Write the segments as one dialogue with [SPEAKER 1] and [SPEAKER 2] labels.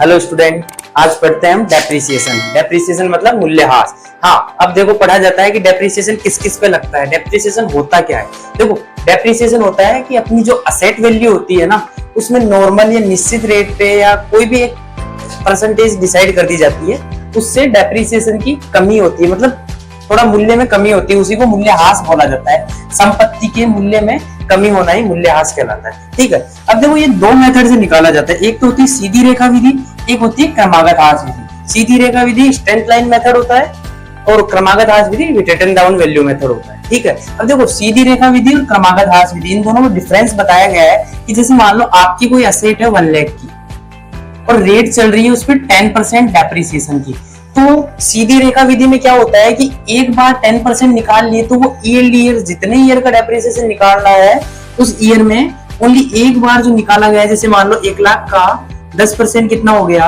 [SPEAKER 1] Hello student, आज पढ़ते हैं हम डेप्रिसिएशन। डेप्रिसिएशन मतलब मूल्यह्रास। हाँ, अब देखो पढ़ा जाता है कि डेप्रिसिएशन किस किस पे लगता है। डेप्रिसिएशन होता क्या है? देखो, डेप्रिसिएशन होता है कि अपनी जो असेट वैल्यू होती है ना, उसमें नॉर्मल या निश्चित रेट पे या कोई भी एक परसेंटेज डिसाइड कर दी जाती है, उससे डेप्रिसिएशन की कमी होती है, मतलब थोड़ा मूल्य में कमी होती है, उसी को मूल्यह्रास बोला जाता है। संपत्ति के मूल्य में कमी होना ही मूल्यह्रास कहलाता है। ठीक है, अब देखो ये दो मेथड से निकाला जाता है। एक तो होती है सीधी रेखा विधि, एक होती है क्रमागत ह्रास विधि। सीधी रेखा विधि स्ट्रेट लाइन मेथड होता है और क्रमागत ह्रास विधि रिटन डाउन वैल्यू मेथड होता है। ठीक है, अब देखो सीधी रेखा विधि और क्रमागत ह्रास विधि, इन दोनों में डिफरेंस बताया गया है कि जैसे मान लो आपकी कोई असेट है 1 लाख की और रेट चल रही है उस पर 10% डेप्रिसिएशन की, तो सीधी रेखा विधि में क्या होता है कि एक बार 10% निकाल लिए तो वो ईयर जितने ईयर का डेप्रिसिएशन निकालना है उस ईयर में ओनली एक बार जो निकाला गया है, जैसे मान लो 1 लाख का 10% कितना हो गया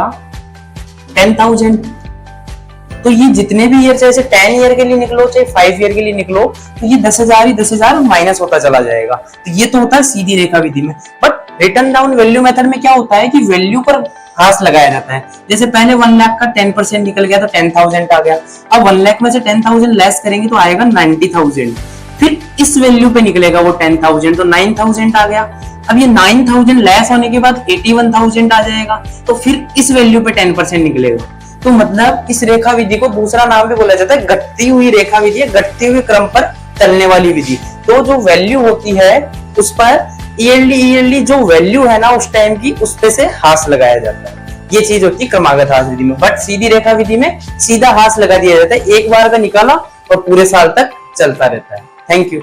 [SPEAKER 1] 10,000। तो ये जितने भी ईयर, चाहे 10 ईयर के लिए निकलो चाहे 5 ईयर के लिए निकलो, तो ये 10,000 माइनस होता चला जाएगा। तो ये तो होता है सीधी रेखा विधि में। But return down value method में क्या होता है कि वैल्यू पर ह्रास लगाया जाता है। जैसे पहले 1 लाख का 10% निकल गया तो 10,000 आ गया, अब 1 लाख में से 10,000 लेस करेंगे तो आएगा 90,000, फिर इस वैल्यू पे निकलेगा वो 10,000 तो 9,000 आ गया। अब ये 9,000 लेस होने के बाद 81,000 आ जाएगा, तो फिर इस वैल्यू पे 10% निकलेगा। तो मतलब इस रेखा विधि को दूसरा नाम भी बोला जाता है घटती हुई रेखा विधि, घटते हुए क्रम पर चलने वाली विधि। तो जो वैल्यू होती है उस पर ईयरली जो वैल्यू है ना उस टाइम की, उस पे से ह्रास लगाया जाता है। ये चीज होती है क्रमागत ह्रास विधि में। बट सीधी रेखा विधि में सीधा ह्रास लगा दिया जाता है, एक बार का निकाला और पूरे साल तक चलता रहता है। Thank you.